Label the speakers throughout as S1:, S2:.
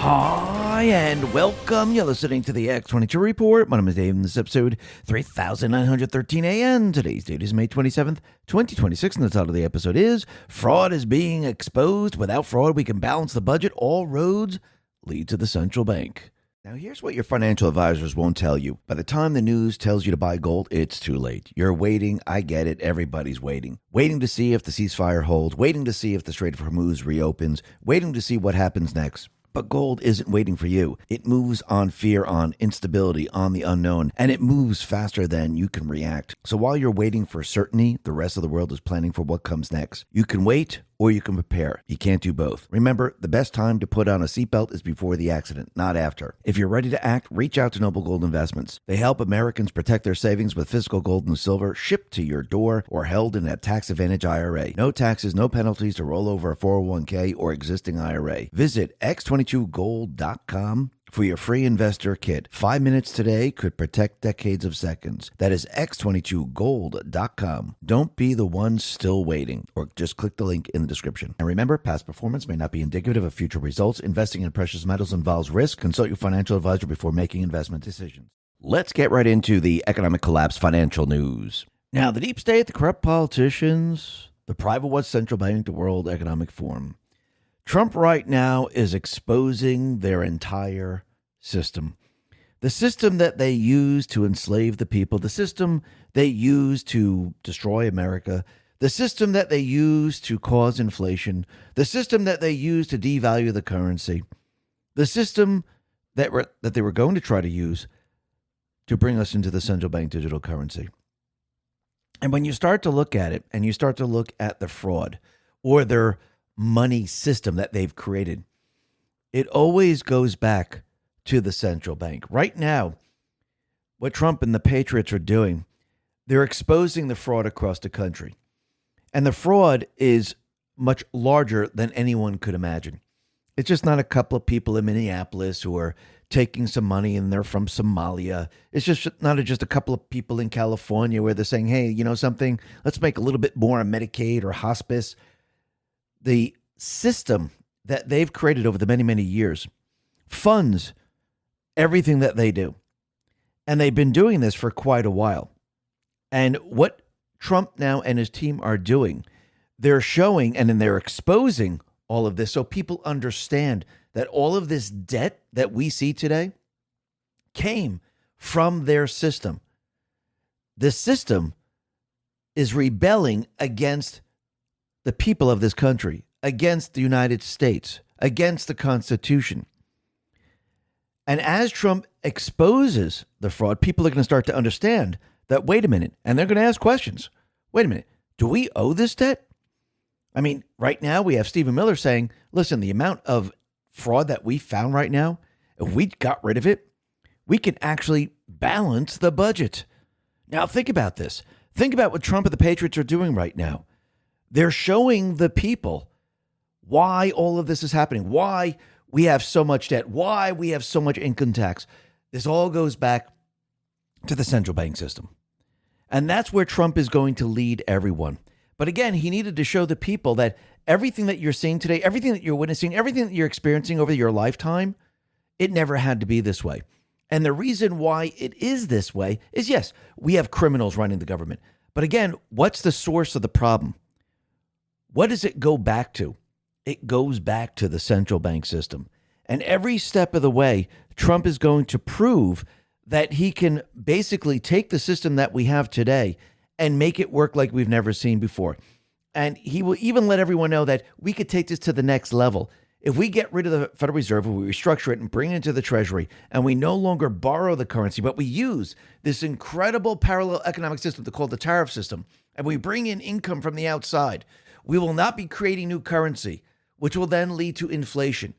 S1: Hi, and welcome. You're listening to the X22 Report. My name is Dave, and this episode 3913 AM. Today's date is May 27th, 2026, and the title of the episode is Fraud is Being Exposed. Without fraud, we can balance the budget. All roads lead to the central bank. Now, here's what your financial advisors won't tell you. By the time the news tells you to buy gold, it's too late. You're waiting. I get it. Everybody's waiting. Waiting to see if the ceasefire holds, waiting to see if the Strait of Hormuz reopens, waiting to see what happens next. But gold isn't waiting for you. It moves on fear, on instability, on the unknown, and it moves faster than you can react. So while you're waiting for certainty, the rest of the world is planning for what comes next. You can wait or you can prepare. You can't do both. Remember, the best time to put on a seatbelt is before the accident, not after. If you're ready to act, reach out to Noble Gold Investments. They help Americans protect their savings with physical gold and silver shipped to your door or held in a tax-advantage IRA. No taxes, no penalties to roll over a 401k or existing IRA. Visit X22Gold.com for your free investor kit. 5 minutes today could protect decades of seconds. That is X22Gold.com. Don't be the one still waiting, or just click the link in the description. And remember, past performance may not be indicative of future results. Investing in precious metals involves risk. Consult your financial advisor before making investment decisions. Let's get right into the economic collapse financial news. Now, the deep state, the corrupt politicians, the private watch central bank, the World Economic Forum. Trump right now is exposing their entire system. The system that they use to enslave the people, the system they use to destroy America, the system that they use to cause inflation, the system that they use to devalue the currency, the system that they were going to try to use to bring us into the central bank digital currency. And when you start to look at it and you start to look at the fraud or their money system that they've created, it always goes back to the central bank. Right now, what Trump and the Patriots are doing, they're exposing the fraud across the country. And the fraud is much larger than anyone could imagine. It's just not a couple of people in Minneapolis who are taking some money and they're from Somalia. It's just not just a couple of people in California where they're saying, hey, you know something, let's make a little bit more on Medicaid or hospice. The system that they've created over the many, many years funds everything that they do. And they've been doing this for quite a while. And what Trump now and his team are doing, they're showing and then they're exposing all of this so people understand that all of this debt that we see today came from their system. This system is rebelling against the people of this country, against the United States, against the Constitution. And as Trump exposes the fraud, people are going to start to understand that, wait a minute, and they're going to ask questions. Wait a minute, do we owe this debt? I mean, right now we have Stephen Miller saying, listen, the amount of fraud that we found right now, if we got rid of it, we can actually balance the budget. Now think about this. Think about what Trump and the Patriots are doing right now. They're showing the people why all of this is happening, why we have so much debt, why we have so much income tax. This all goes back to the central bank system. And that's where Trump is going to lead everyone. But again, he needed to show the people that everything that you're seeing today, everything that you're witnessing, everything that you're experiencing over your lifetime, it never had to be this way. And the reason why it is this way is, yes, we have criminals running the government. But again, what's the source of the problem? What does it go back to? It goes back to the central bank system. And every step of the way, Trump is going to prove that he can basically take the system that we have today and make it work like we've never seen before. And he will even let everyone know that we could take this to the next level. If we get rid of the Federal Reserve, we restructure it and bring it into the Treasury, and we no longer borrow the currency, but we use this incredible parallel economic system called the tariff system, and we bring in income from the outside, we will not be creating new currency, which will then lead to inflation,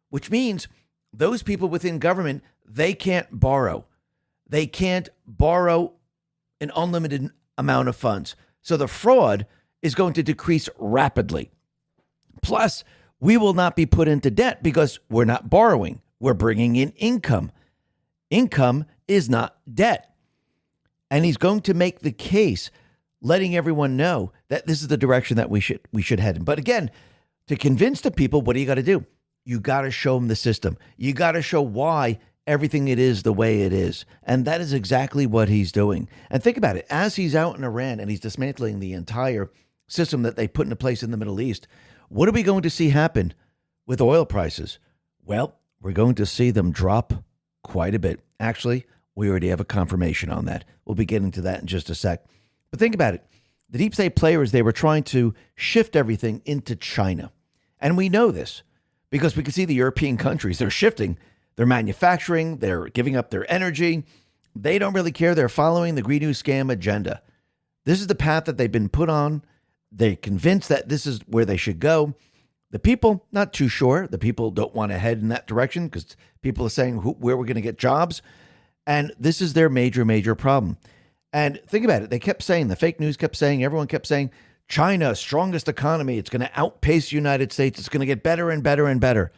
S1: which means those people within government, they can't borrow. They can't borrow an unlimited amount of funds. So the fraud is going to decrease rapidly. Plus, we will not be put into debt because we're not borrowing. We're bringing in income. Income is not debt. And he's going to make the case, letting everyone know that this is the direction that we should head in. But again, to convince the people, what do you got to do? You got to show them the system. You got to show why everything it is the way it is. And that is exactly what he's doing. And think about it. As he's out in Iran and he's dismantling the entire system that they put into place in the Middle East, what are we going to see happen with oil prices? Well, we're going to see them drop quite a bit. Actually, we already have a confirmation on that. We'll be getting to that in just a sec. But think about it. The deep state players, they were trying to shift everything into China. And we know this because we can see the European countries, they're shifting. They're manufacturing. They're giving up their energy. They don't really care. They're following the Green New Scam agenda. This is the path that they've been put on. They're convinced that this is where they should go. The people, not too sure. The people don't want to head in that direction because people are saying where we're going to get jobs. And this is their major, major problem. And think about it. They kept saying, the fake news kept saying, everyone kept saying, China, strongest economy. It's going to outpace the United States. It's going to get better and better and better.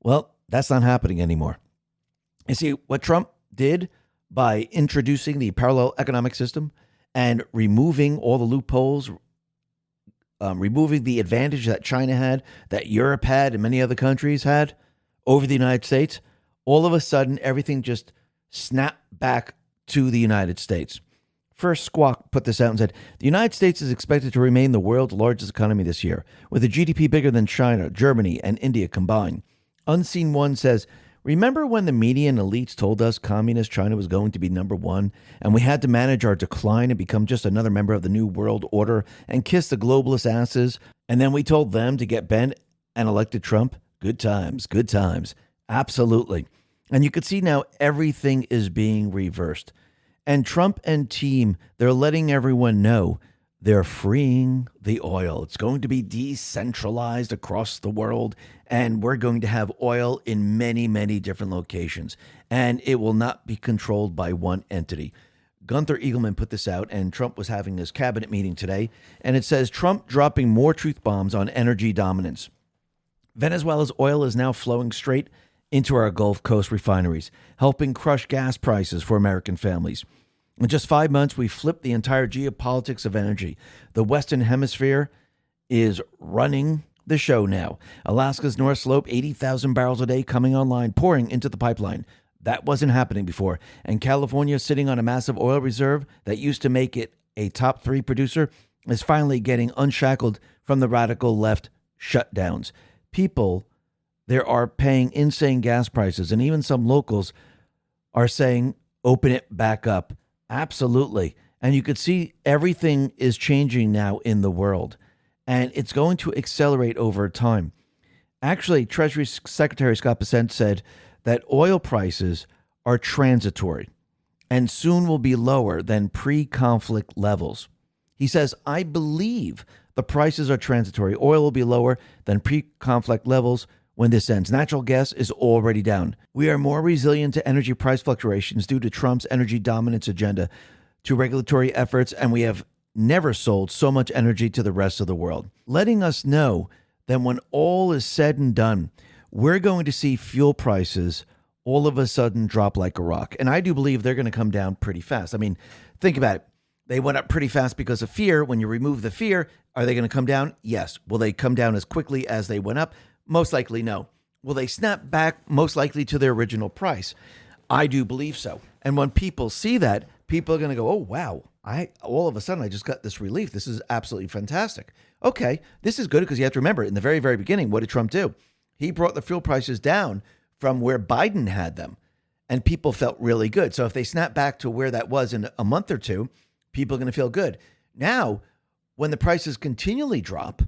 S1: Well, that's not happening anymore. You see, what Trump did by introducing the parallel economic system and removing all the loopholes, removing the advantage that China had, that Europe had, and many other countries had over the United States, all of a sudden, everything just snapped back to the United States. First, Squawk put this out and said, the United States is expected to remain the world's largest economy this year, with a GDP bigger than China, Germany, and India combined. Unseen One says, remember when the media and elites told us communist China was going to be number one, and we had to manage our decline and become just another member of the new world order and kiss the globalist asses, and then we told them to get bent and elected Trump? Good times, good times. Absolutely. And you can see now everything is being reversed. And Trump and team, they're letting everyone know they're freeing the oil. It's going to be decentralized across the world, and we're going to have oil in many, many different locations, and it will not be controlled by one entity. Gunther Eagleman put this out, and Trump was having his cabinet meeting today, and it says Trump dropping more truth bombs on energy dominance. Venezuela's oil is now flowing straight into our Gulf Coast refineries, helping crush gas prices for American families. In just 5 months, we flipped the entire geopolitics of energy. The Western Hemisphere is running the show now. Alaska's North Slope, 80,000 barrels a day coming online, pouring into the pipeline. That wasn't happening before. And California, sitting on a massive oil reserve that used to make it a top 3 producer, is finally getting unshackled from the radical left shutdowns. People, they are paying insane gas prices, and even some locals are saying, open it back up. Absolutely. And you could see everything is changing now in the world, and it's going to accelerate over time. Actually, Treasury Secretary Scott Bessent said that oil prices are transitory and soon will be lower than pre-conflict levels. He says, I believe the prices are transitory. Oil will be lower than pre-conflict levels when this ends. Natural gas is already down. We are more resilient to energy price fluctuations due to Trump's energy dominance agenda, to regulatory efforts, and we have never sold so much energy to the rest of the world, letting us know that when all is said and done, we're going to see fuel prices all of a sudden drop like a rock. And I do believe they're going to come down pretty fast. I mean, think about it. They went up pretty fast because of fear. When you remove the fear, are they going to come down? Yes. Will they come down as quickly as they went up? Most likely, no. Will they snap back? Most likely to their original price. I do believe so. And when people see that, people are going to go, oh, wow, all of a sudden I just got this relief. This is absolutely fantastic. Okay, this is good because you have to remember, in the very, very beginning, what did Trump do? He brought the fuel prices down from where Biden had them, and people felt really good. So if they snap back to where that was in a month or two, people are going to feel good. Now, when the prices continually drop,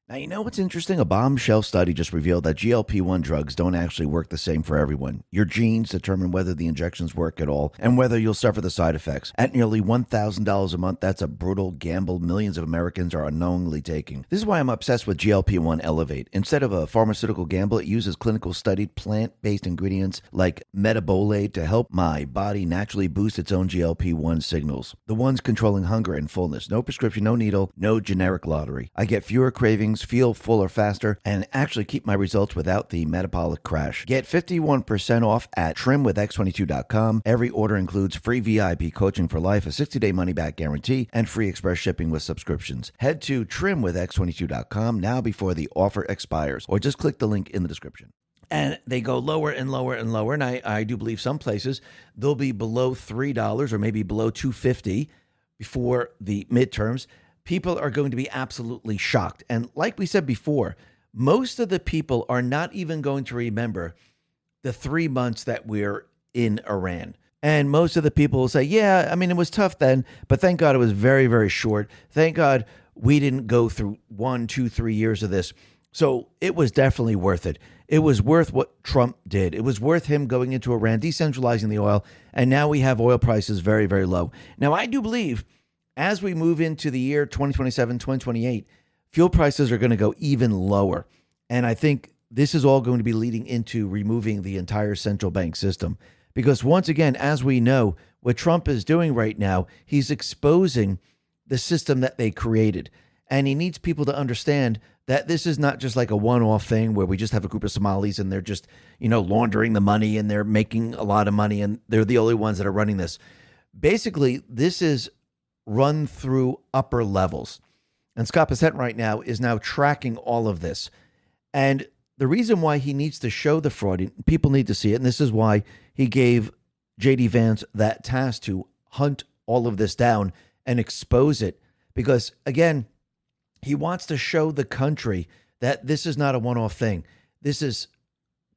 S1: now, you know what's interesting? A bombshell study just revealed that GLP-1 drugs don't actually work the same for everyone. Your genes determine whether the injections work at all and whether you'll suffer the side effects. At nearly $1,000 a month, that's a brutal gamble millions of Americans are unknowingly taking. This is why I'm obsessed with GLP-1 Elevate. Instead of a pharmaceutical gamble, it uses clinical studied plant-based ingredients like metabolate to help my body naturally boost its own GLP-1 signals. The ones controlling hunger and fullness. No prescription, no needle, no generic lottery. I get fewer cravings, lungs feel fuller faster and actually keep my results without the metabolic crash. Get 51% off at trimwithx22.com. Every order includes free VIP coaching for life, a 60-day money-back guarantee, and free express shipping with subscriptions. Head to trimwithx22.com now before the offer expires, or just click the link in the description. And they go lower and lower and lower. And I do believe some places they'll be below $3 or maybe below $2.50 before the midterms. People are going to be absolutely shocked. And like we said before, most of the people are not even going to remember the 3 months that we're in Iran. And most of the people will say, yeah, I mean, it was tough then, but thank God it was very, very short. Thank God we didn't go through 1, 2, 3 years of this. So it was definitely worth it. It was worth what Trump did. It was worth him going into Iran, decentralizing the oil, and now we have oil prices very, very low. Now, I do believe as we move into the year 2027, 2028, fuel prices are going to go even lower. And I think this is all going to be leading into removing the entire central bank system. Because once again, as we know, what Trump is doing right now, he's exposing the system that they created. And he needs people to understand that this is not just like a one-off thing where we just have a group of Somalis and they're just, laundering the money and they're making a lot of money and they're the only ones that are running this. Basically, this is run through upper levels. And Scott Bessent right now is now tracking all of this. And the reason why he needs to show the fraud, people need to see it, and this is why he gave J.D. Vance that task to hunt all of this down and expose it. Because, again, he wants to show the country that this is not a one-off thing. This is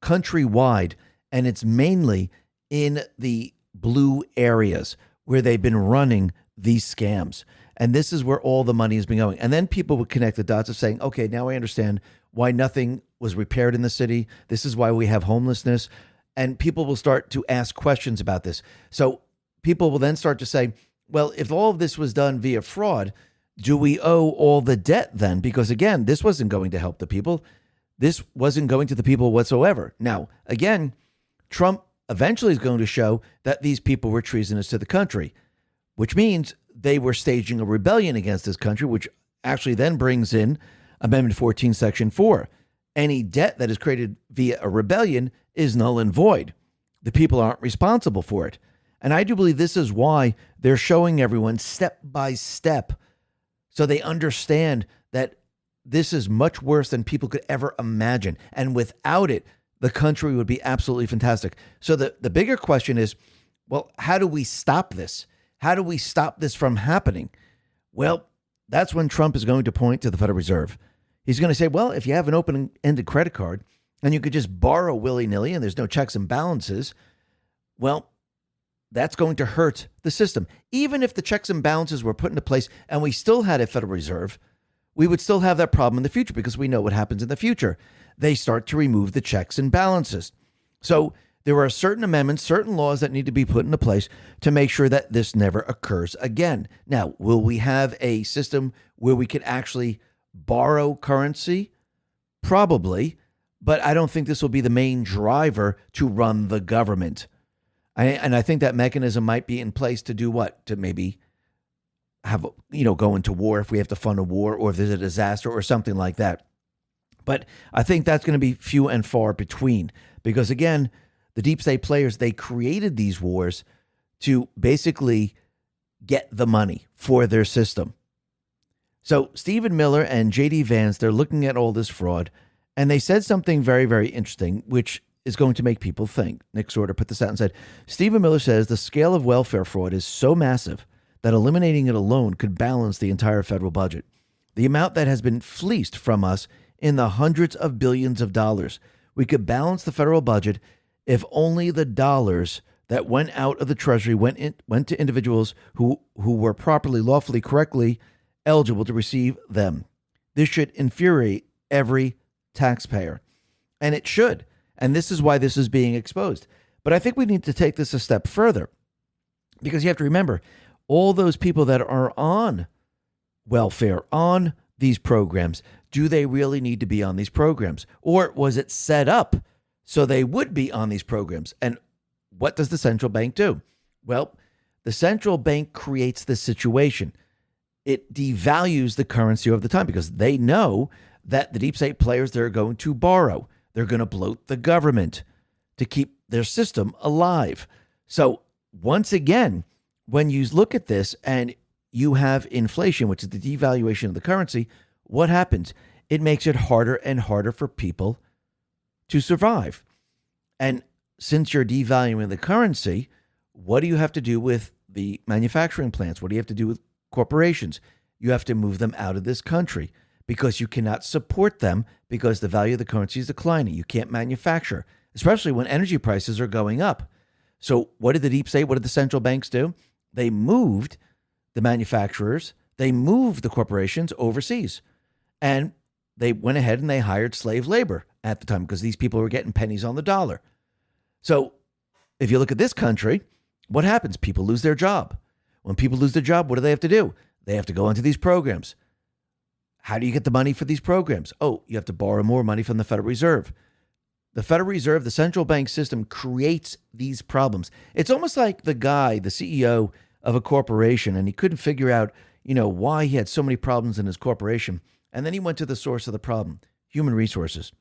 S1: countrywide, and it's mainly in the blue areas where they've been running these scams. And this is where all the money has been going. And then people would connect the dots of saying, okay, now I understand why nothing was repaired in the city. This is why we have homelessness. And people will start to ask questions about this. So people will then start to say, well, if all of this was done via fraud, do we owe all the debt then? Because again, this wasn't going to help the people. This wasn't going to the people whatsoever. Now, again, Trump eventually is going to show that these people were treasonous to the country, which means they were staging a rebellion against this country, which actually then brings in Amendment 14, Section 4. Any debt that is created via a rebellion is null and void. The people aren't responsible for it. And I do believe this is why they're showing everyone step by step so they understand that this is much worse than people could ever imagine. And without it, the country would be absolutely fantastic. So the bigger question is, well, how do we stop this? How do we stop this from happening? Well, that's when Trump is going to point to the Federal Reserve. He's going to say, well, if you have an open-ended credit card and you could just borrow willy-nilly and there's no checks and balances, well, that's going to hurt the system. Even if the checks and balances were put into place and we still had a Federal Reserve, we would still have that problem in the future because we know what happens in the future. They start to remove the checks and balances. So there are certain amendments, certain laws that need to be put into place to make sure that this never occurs again. Now, will we have a system where we could actually borrow currency? Probably, but I don't think this will be the main driver to run the government. And I think that mechanism might be in place to do what? To maybe have, go into war if we have to fund a war or if there's a disaster or something like that. But I think that's going to be few and far between because, again, the deep state players, they created these wars to basically get the money for their system. So Stephen Miller and J.D. Vance, they're looking at all this fraud, and they said something very, very interesting, which is going to make people think. Nick Sorter put this out and said, Stephen Miller says the scale of welfare fraud is so massive that eliminating it alone could balance the entire federal budget. The amount that has been fleeced from us in the hundreds of billions of dollars. We could balance the federal budget if only the dollars that went out of the Treasury went to individuals who were properly, lawfully, correctly eligible to receive them. This should infuriate every taxpayer. And it should. And this is why this is being exposed. But I think we need to take this a step further because you have to remember all those people that are on welfare, on these programs, do they really need to be on these programs? Or was it set up so they would be on these programs? And what does the central bank do? Well, the central bank creates this situation. It devalues the currency over the time because they know that the deep state players, they're going to borrow. They're going to bloat the government to keep their system alive. So once again, when you look at this and you have inflation, which is the devaluation of the currency, what happens? It makes it harder and harder for people to survive. And since you're devaluing the currency, what do you have to do with the manufacturing plants? What do you have to do with corporations? You have to move them out of this country because you cannot support them because the value of the currency is declining. You can't manufacture, especially when energy prices are going up. So what did the deep state, what did the central banks do? They moved the manufacturers, they moved the corporations overseas. And they went ahead and they hired slave labor at the time because these people were getting pennies on the dollar. So if you look at this country, what happens? People lose their job. When people lose their job, what do they have to do? They have to go into these programs. How do you get the money for these programs? Oh, you have to borrow more money from the Federal Reserve. The Federal Reserve, the central bank system, creates these problems. It's almost like the guy, the CEO of a corporation, and he couldn't figure out, why he had so many problems in his corporation. And then he went to the source of the problem, human resources.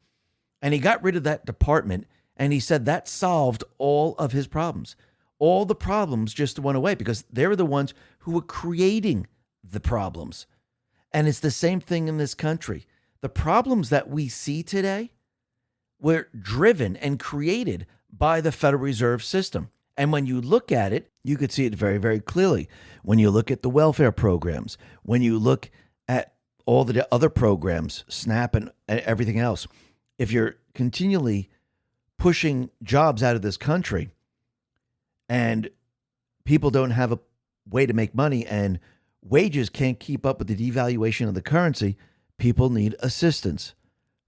S1: And he got rid of that department, and he said that solved all of his problems. All the problems just went away because they were the ones who were creating the problems. And it's the same thing in this country. The problems that we see today were driven and created by the Federal Reserve System. And when you look at it, you could see it very, very clearly. When you look at the welfare programs, when you look at all the other programs, SNAP and everything else, if you're continually pushing jobs out of this country and people don't have a way to make money and wages can't keep up with the devaluation of the currency, people need assistance.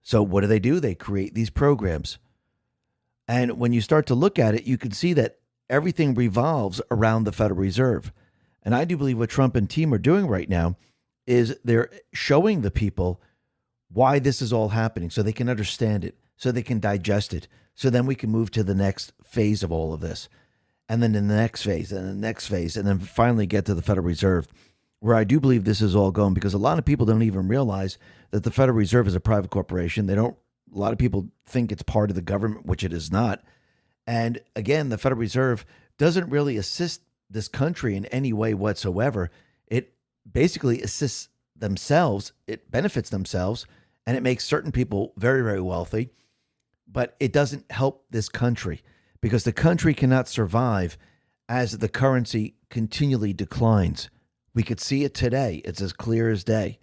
S1: So what do? They create these programs. And when you start to look at it, you can see that everything revolves around the Federal Reserve. And I do believe what Trump and team are doing right now is they're showing the people why this is all happening so they can understand it, so they can digest it, so then we can move to the next phase of all of this. And then in the next phase, and the next phase, and then finally get to the Federal Reserve, where I do believe this is all going, because a lot of people don't even realize that the Federal Reserve is a private corporation. A lot of people think it's part of the government, which it is not. And again, the Federal Reserve doesn't really assist this country in any way whatsoever. It basically assists themselves, it benefits themselves, and it makes certain people very, very wealthy. But it doesn't help this country because the country cannot survive as the currency continually declines. We could see it today. It's as clear as day.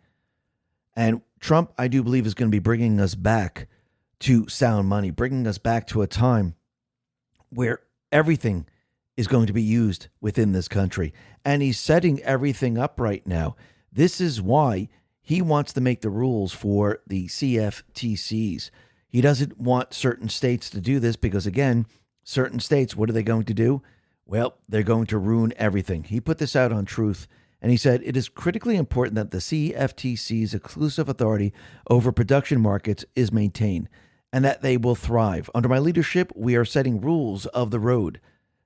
S1: And Trump, I do believe, is going to be bringing us back to sound money, bringing us back to a time where everything is going to be used within this country. And he's setting everything up right now. This is why he wants to make the rules for the CFTCs. He doesn't want certain states to do this because, again, certain states, what are they going to do? Well, they're going to ruin everything. He put this out on Truth, and he said, it is critically important that the CFTC's exclusive authority over production markets is maintained and that they will thrive. Under my leadership, we are setting rules of the road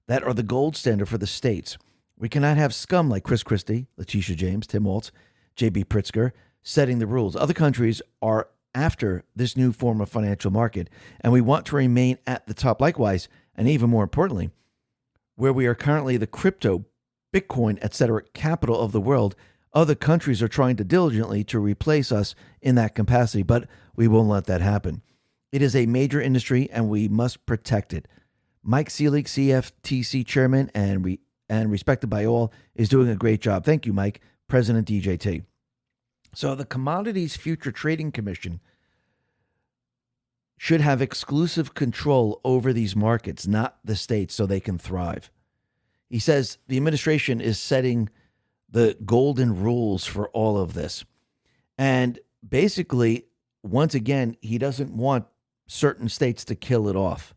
S1: that are the gold standard for the states. We cannot have scum like Chris Christie, Letitia James, Tim Walz, J.B. Pritzker setting the rules. Other countries are after this new form of financial market, and we want to remain at the top. Likewise, and even more importantly, where we are currently the crypto, Bitcoin, etc. capital of the world, other countries are trying to diligently to replace us in that capacity, but we won't let that happen. It is a major industry, and we must protect it. Mike Seelig, CFTC chairman and respected by all, is doing a great job. Thank you, Mike. President DJT. So the Commodities Future Trading Commission should have exclusive control over these markets, not the states, so they can thrive. He says the administration is setting the golden rules for all of this. And basically, once again, he doesn't want certain states to kill it off.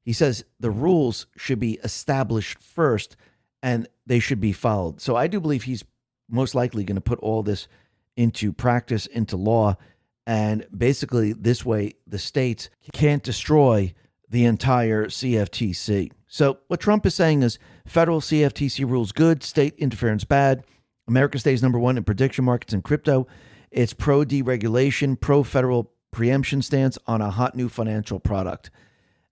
S1: He says the rules should be established first and they should be followed. So I do believe he's most likely going to put all this into practice, into law. And basically this way, the states can't destroy the entire CFTC. So what Trump is saying is federal CFTC rules good, state interference bad. America stays number one in prediction markets and crypto. It's pro-deregulation, pro-federal preemption stance on a hot new financial product.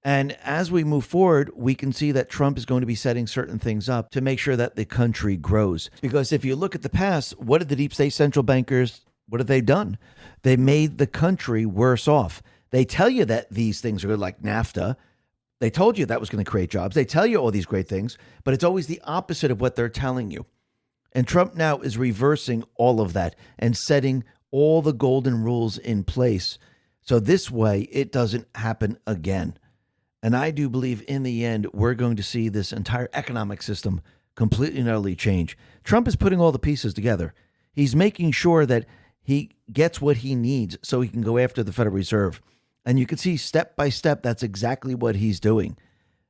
S1: And as we move forward, we can see that Trump is going to be setting certain things up to make sure that the country grows. Because if you look at the past, what did the deep state central bankers, what have they done? They made the country worse off. They tell you that these things are good, like NAFTA. They told you that was going to create jobs. They tell you all these great things, but it's always the opposite of what they're telling you. And Trump now is reversing all of that and setting all the golden rules in place. So this way, it doesn't happen again. And I do believe in the end, we're going to see this entire economic system completely and utterly change. Trump is putting all the pieces together. He's making sure that he gets what he needs so he can go after the Federal Reserve. And you can see step by step, that's exactly what he's doing.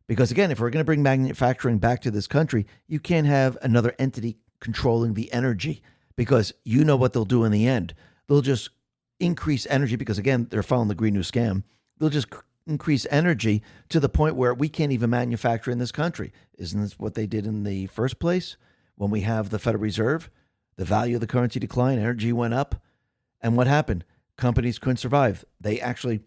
S1: Because again, if we're going to bring manufacturing back to this country, you can't have another entity controlling the energy, because you know what they'll do in the end. They'll just increase energy because, again, they're following the Green New Scam. They'll just increase energy to the point where we can't even manufacture in this country. Isn't this what they did in the first place? When we have the Federal Reserve, the value of the currency declined, energy went up. And what happened? Companies couldn't survive. They actually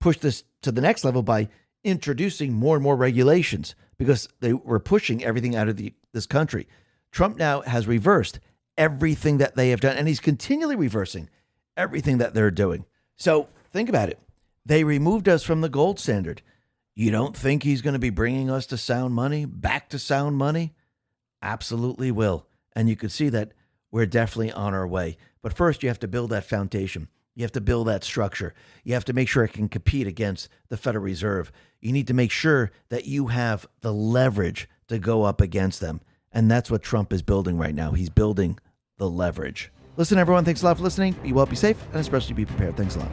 S1: pushed this to the next level by introducing more and more regulations because they were pushing everything out of this country. Trump now has reversed everything that they have done, and he's continually reversing everything that they're doing. So think about it. They removed us from the gold standard. You don't think he's going to be bringing us to sound money, back to sound money? Absolutely will. And you can see that we're definitely on our way. But first, you have to build that foundation. You have to build that structure. You have to make sure it can compete against the Federal Reserve. You need to make sure that you have the leverage to go up against them. And that's what Trump is building right now. He's building the leverage. Listen, everyone, thanks a lot for listening. Be well, be safe, and especially be prepared. Thanks a lot.